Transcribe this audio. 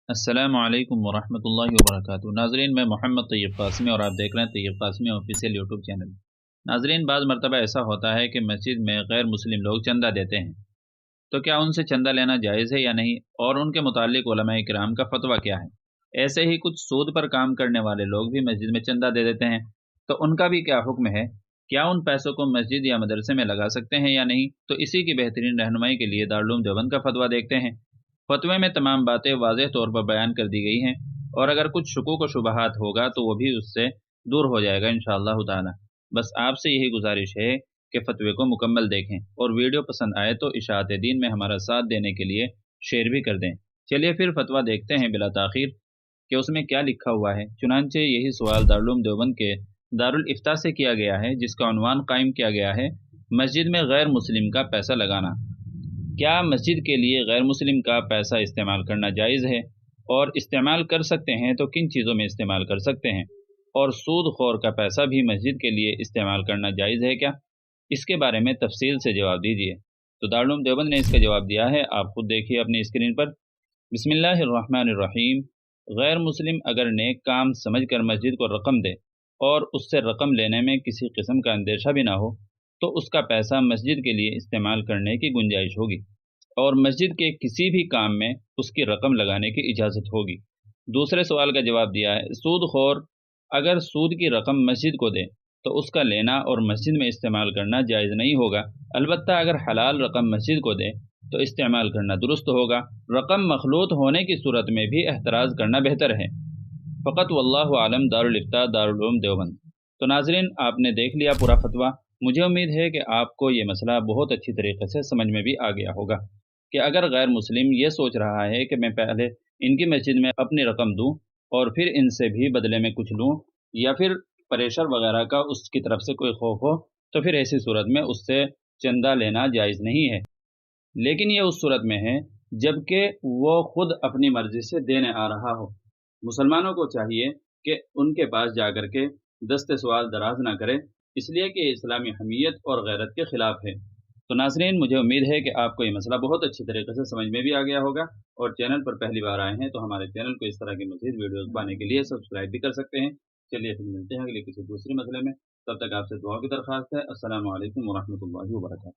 अस्सलामु अलैकुम वरहमतुल्लाहि वबरकातुहू। नाज़रीन, मैं मोहम्मद तैयब क़ासिमी और आप देख रहे हैं तैयब क़ासिमी ऑफिशियल यूट्यूब चैनल। नाज़रीन, बाज़ मरतबा ऐसा होता है कि मस्जिद में गैर मुस्लिम लोग चंदा देते हैं, तो क्या उनसे चंदा लेना जायज़ है या नहीं, और उनके मुतालिक उलमाए किराम का फ़तवा क्या है। ऐसे ही कुछ सूद पर काम करने वाले लोग भी मस्जिद में चंदा दे देते हैं, तो उनका भी क्या हुक्म है। क्या उन पैसों को मस्जिद या मदरसे में लगा सकते हैं या नहीं। तो इसी की बेहतरीन रहनुमाई के लिए दारुल उलूम देवबंद का फ़तवा देखते हैं। फ़तवे में तमाम बातें वाज़ेह तौर पर बयान कर दी गई हैं, और अगर कुछ शुकूक व शुबहात होगा तो वो भी उससे दूर हो जाएगा इंशाअल्लाह ताला। बस आपसे यही गुज़ारिश है कि फ़तवे को मुकम्मल देखें, और वीडियो पसंद आए तो इशाअत दीन में हमारा साथ देने के लिए शेयर भी कर दें। चलिए फिर फ़तवा देखते हैं बिला ताख़ीर कि उसमें क्या लिखा हुआ है। चुनांचे यही सवाल दारुल उलूम देवबंद के दारुल इफ्ता से किया गया है, जिसका उन्वान कायम किया गया है, मस्जिद में गैर मुस्लिम का पैसा लगाना। क्या मस्जिद के लिए गैर मुस्लिम का पैसा इस्तेमाल करना जायज़ है, और इस्तेमाल कर सकते हैं तो किन चीज़ों में इस्तेमाल कर सकते हैं, और सूद खोर का पैसा भी मस्जिद के लिए इस्तेमाल करना जायज़ है क्या। इसके बारे में तफसील से जवाब दीजिए। तो दारुल उलूम देवबंद ने इसका जवाब दिया है, आप खुद देखिए अपनी स्क्रीन पर। बिस्मिल्लाहिर्रहमानिर्रहीम। गैर मुस्लिम अगर नेक काम समझकर मस्जिद को रकम दे, और उससे रकम लेने में किसी किस्म का अंदेशा भी ना हो, तो उसका पैसा मस्जिद के लिए इस्तेमाल करने की गुंजाइश होगी, और मस्जिद के किसी भी काम में उसकी रकम लगाने की इजाज़त होगी। दूसरे सवाल का जवाब दिया है, सूद खोर अगर सूद की रकम मस्जिद को दे, तो उसका लेना और मस्जिद में इस्तेमाल करना जायज़ नहीं होगा। अलबत्ता अगर हलाल रकम मस्जिद को दे तो इस्तेमाल करना दुरुस्त होगा। रकम मखलूत होने की सूरत में भी एहतराज़ करना बेहतर है। फ़कत वल्लाहु आलम। दारुल इफ्ता दारुल उलूम देवबंद। तो नाज़रीन, आपने देख लिया पूरा फतवा। मुझे उम्मीद है कि आपको ये मसला बहुत अच्छी तरीके से समझ में भी आ गया होगा कि अगर गैर मुस्लिम ये सोच रहा है कि मैं पहले इनकी मस्जिद में अपनी रकम दूँ और फिर इनसे भी बदले में कुछ लूँ, या फिर प्रेशर वगैरह का उसकी तरफ से कोई खौफ हो, तो फिर ऐसी सूरत में उससे चंदा लेना जायज़ नहीं है। लेकिन ये उस सूरत में है जबकि वो खुद अपनी मर्जी से देने आ रहा हो। मुसलमानों को चाहिए कि उनके पास जाकर के दस्ते सवाल दराज ना करें, इसलिए कि इस्लामी हमीयत और गैरत के ख़िलाफ़ है। तो नाज़रीन, मुझे उम्मीद है कि आपको ये मसला बहुत अच्छी तरीके से समझ में भी आ गया होगा, और चैनल पर पहली बार आए हैं तो हमारे चैनल को इस तरह की मज़ीद वीडियोज़ पाने के लिए सब्सक्राइब भी कर सकते हैं। चलिए फिर मिलते हैं अगले किसी दूसरे मसले में। तब तक आपसे दुआ की दरख्वास्त है। अस्सलामु अलैकुम वरहमतुल्लाहि वबरकातुहू।